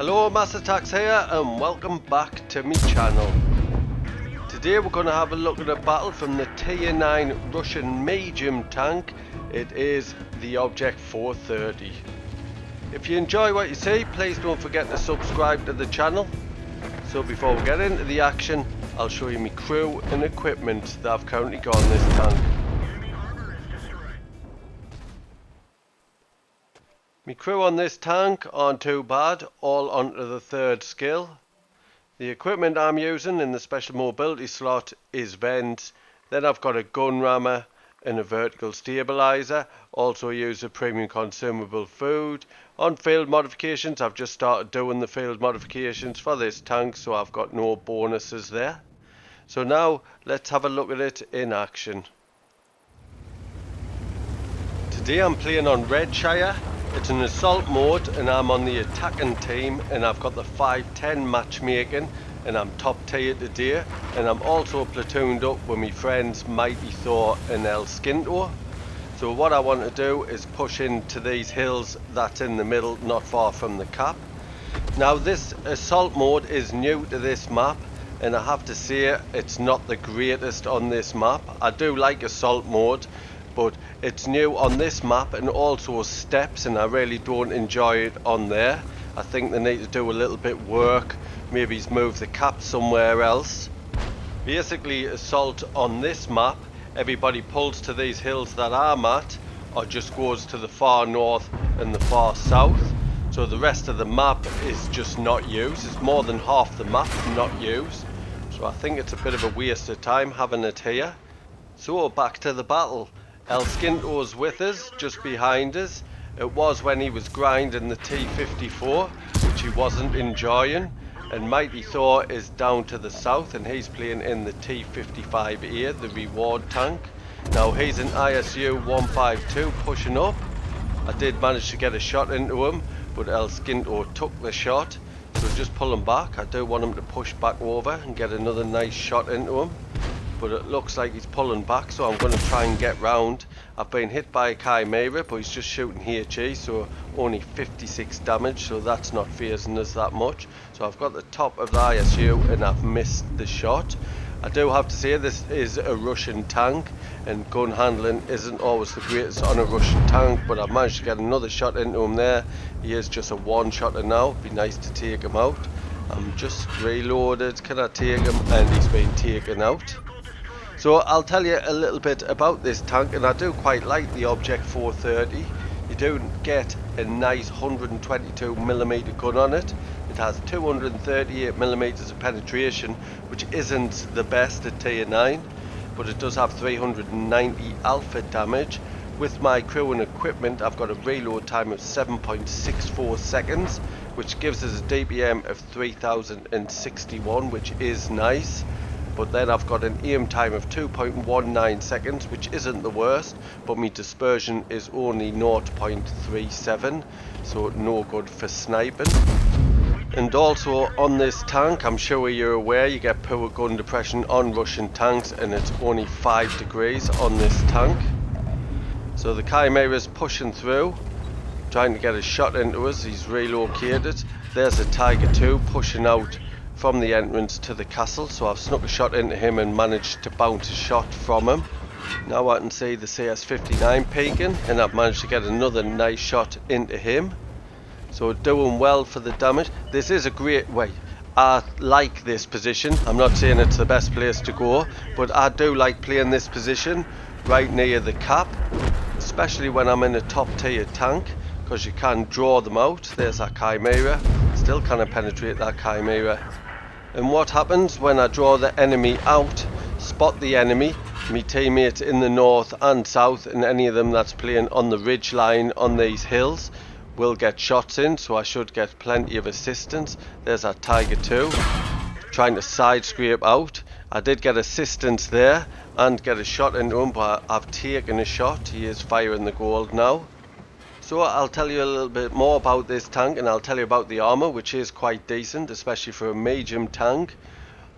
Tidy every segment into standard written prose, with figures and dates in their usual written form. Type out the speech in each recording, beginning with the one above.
Hello, Master Tax here and welcome back to my channel. Today we're going to have a look at a battle from the Tier 9 Russian medium tank. It is the Object 430. If you enjoy what you see, please don't forget to subscribe to the channel. So before we get into the action, I'll show you my crew and equipment that I've currently got on this tank. My crew on this tank aren't too bad, all onto the 3rd skill. The equipment I'm using in the special mobility slot is vents. Then I've got a gun rammer and a vertical stabilizer. Also use a premium consumable food. On field modifications, I've just started doing the field modifications for this tank, so I've got no bonuses there. So now let's have a look at it in action. Today I'm playing on Redshire. It's an assault mode and I'm on the attacking team, and I've got the 5-10 matchmaking and I'm top tier today, and I'm also platooned up with my friends Mighty Thor and El Skinto. So what I want to do is push into these hills that's in the middle, not far from the cap. Now this assault mode is new to this map, and I have to say it's not the greatest on this map. I do like assault mode, but it's new on this map and also steps, and I really don't enjoy it on there. I think they need to do a little bit work, maybe move the cap somewhere else. Basically assault on this map, everybody pulls to these hills that I'm at, or just goes to the far north and the far south. So the rest of the map is just not used. It's more than half the map not used. So I think it's a bit of a waste of time having it here. So back to the battle. El Skinto's with us, just behind us. It was when he was grinding the T54, which he wasn't enjoying. And Mighty Thor is down to the south and he's playing in the T55A, the reward tank. Now he's an ISU 152 pushing up. I did manage to get a shot into him, but El Skinto took the shot. So just pull him back. I do want him to push back over and get another nice shot into him. But it looks like he's pulling back, so I'm going to try and get round. I've been hit by a Chimera, but he's just shooting HE, so only 56 damage, so that's not phasing us that much. So I've got the top of the ISU and I've missed the shot. I do have to say this is a Russian tank, and gun handling isn't always the greatest on a Russian tank, but I've managed to get another shot into him there. He is just a one-shotter now. It'd be nice to take him out. I'm just reloaded. Can I take him? And he's been taken out. So I'll tell you a little bit about this tank, and I do quite like the Object 430. You do get a nice 122mm gun on it. It has 238mm of penetration, which isn't the best at Tier 9, but it does have 390 alpha damage. With my crew and equipment, I've got a reload time of 7.64 seconds, which gives us a DPM of 3061, which is nice. But then I've got an aim time of 2.19 seconds, which isn't the worst, but my dispersion is only 0.37, so no good for sniping. And also on this tank, I'm sure you're aware, you get poor gun depression on Russian tanks, and it's only 5 degrees on this tank. So the Chimera's pushing through, trying to get a shot into us. He's relocated. There's a Tiger 2 pushing out from the entrance to the castle, so I've snuck a shot into him and managed to bounce a shot from him. Now I can see the CS59 peeking, and I've managed to get another nice shot into him. So doing well for the damage. This is a great way. I like this position. I'm not saying it's the best place to go, but I do like playing this position right near the cap, especially when I'm in a top tier tank, because you can draw them out. There's that Chimera. Still cannot penetrate that Chimera. And what happens when I draw the enemy out, spot the enemy, my teammates in the north and south, and any of them that's playing on the ridge line on these hills will get shots in, so I should get plenty of assistance. There's that Tiger 2 trying to side scrape out. I did get assistance there and get a shot into him, but I've taken a shot. He is firing the gold now. So I'll tell you a little bit more about this tank, and I'll tell you about the armor, which is quite decent, especially for a medium tank.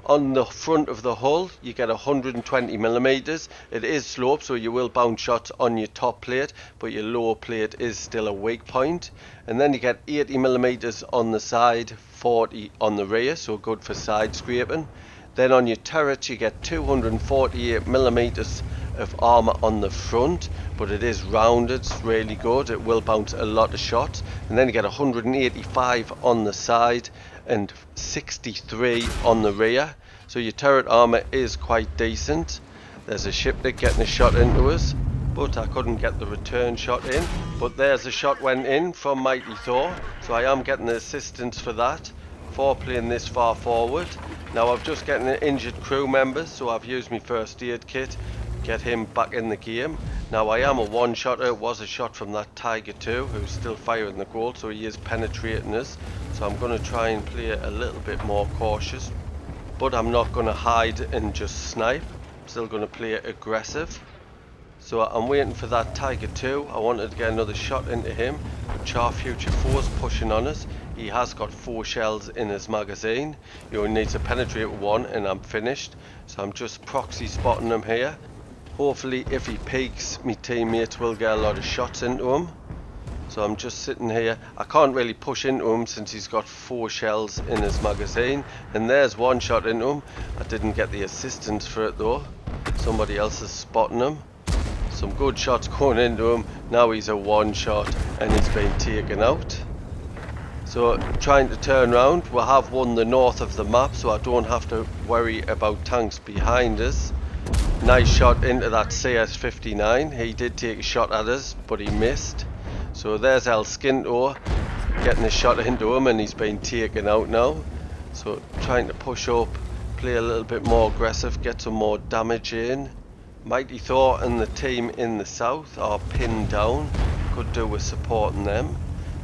On the front of the hull you get 120mm. It is sloped, so you will bounce shots on your top plate, but your lower plate is still a weak point. And then you get 80mm on the side, 40 on the rear, so good for side scraping. Then on your turret you get 248mm of armour on the front, but it is rounded, it's really good, it will bounce a lot of shots. And then you get 185 on the side and 63 on the rear, so your turret armour is quite decent. There's a shipwreck getting a shot into us, but I couldn't get the return shot in. But there's a shot went in from Mighty Thor, so I am getting the assistance for that, for playing this far forward. Now I've just getting an injured crew member, so I've used my first aid kit, get him back in the game. Now I am a one-shotter. It was a shot from that Tiger 2 who's still firing the goal, so he is penetrating us. So I'm going to try and play a little bit more cautious, but I'm not going to hide and just snipe. I'm still going to play aggressive. So I'm waiting for that Tiger 2. I wanted to get another shot into him, but Char Future 4's pushing on us. He has got 4 shells in his magazine. He only needs to penetrate 1 and I'm finished. So I'm just proxy spotting him here. Hopefully if he peeks, my teammates will get a lot of shots into him. So I'm just sitting here. I can't really push into him since he's got 4 shells in his magazine. And there's 1 shot into him. I didn't get the assistance for it though. Somebody else is spotting him. Some good shots going into him. Now he's a 1 shot and he's been taken out. So trying to turn around. We have won the north of the map, so I don't have to worry about tanks behind us. Nice shot into that CS-59. He did take a shot at us, but he missed. So there's El Skinto getting a shot into him and he's been taken out now. So trying to push up, play a little bit more aggressive, get some more damage in. Mighty Thor and the team in the south are pinned down. Could do with supporting them.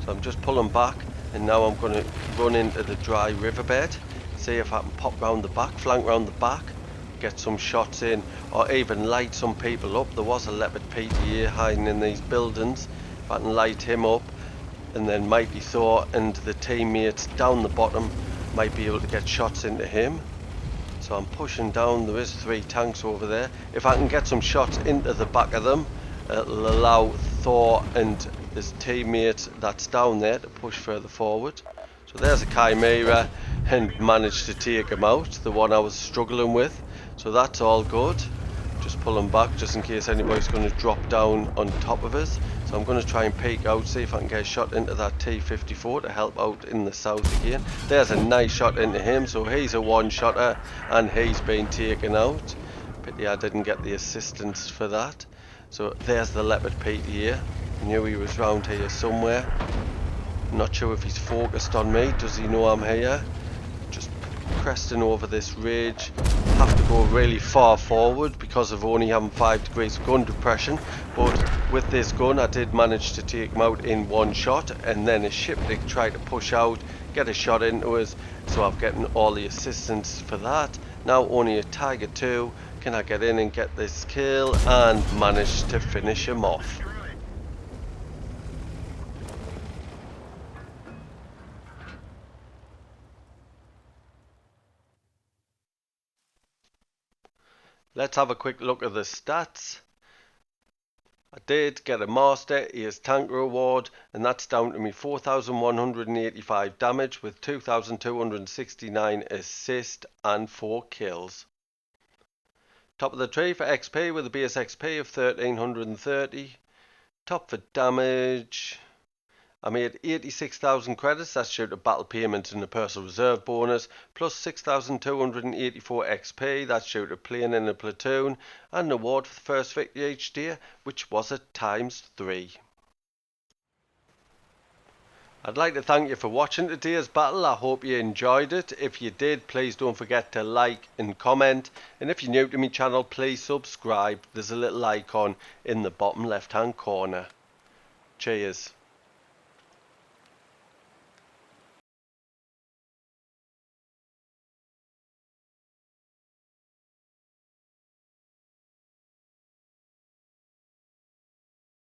So I'm just pulling back and now I'm going to run into the dry riverbed. See if I can pop round the back, flank round the back, get some shots in, or even light some people up. There was a Leopard PTA hiding in these buildings. If I can light him up, and then Mighty Thor and the teammates down the bottom might be able to get shots into him. So I'm pushing down. There is 3 tanks over there. If I can get some shots into the back of them, it'll allow Thor and his teammates that's down there to push further forward. So there's a Chimera and managed to take him out, the one I was struggling with. So that's all good. Just pulling back just in case anybody's going to drop down on top of us. So I'm going to try and peek out, see if I can get a shot into that T-54 to help out in the south again. There's a nice shot into him, so he's a 1-shotter and he's been taken out. Pity I didn't get the assistance for that. So there's the Leopard PTA. Knew he was round here somewhere. Not sure if he's focused on me. Does he know I'm here? Just cresting over this ridge. Have to go really far forward because of only having 5 degrees gun depression, but with this gun I did manage to take him out in 1 shot, and then a shipwreck tried to push out, get a shot into us, so I've gotten all the assistance for that. Now only a Tiger 2. Can I get in and get this kill and manage to finish him off? Let's have a quick look at the stats. I did get a Master Ace Tanker Award, and that's down to me 4,185 damage with 2,269 assist and 4 kills. Top of the tree for XP with a base XP of 1,330. Top for damage, I made 86,000 credits, that's due to battle payments and the personal reserve bonus, plus 6,284 XP, that's due to playing in a platoon, and an award for the first victory each day, which was at ×3. I'd like to thank you for watching today's battle. I hope you enjoyed it. If you did, please don't forget to like and comment, and if you're new to my channel, please subscribe. There's a little icon in the bottom left hand corner. Cheers.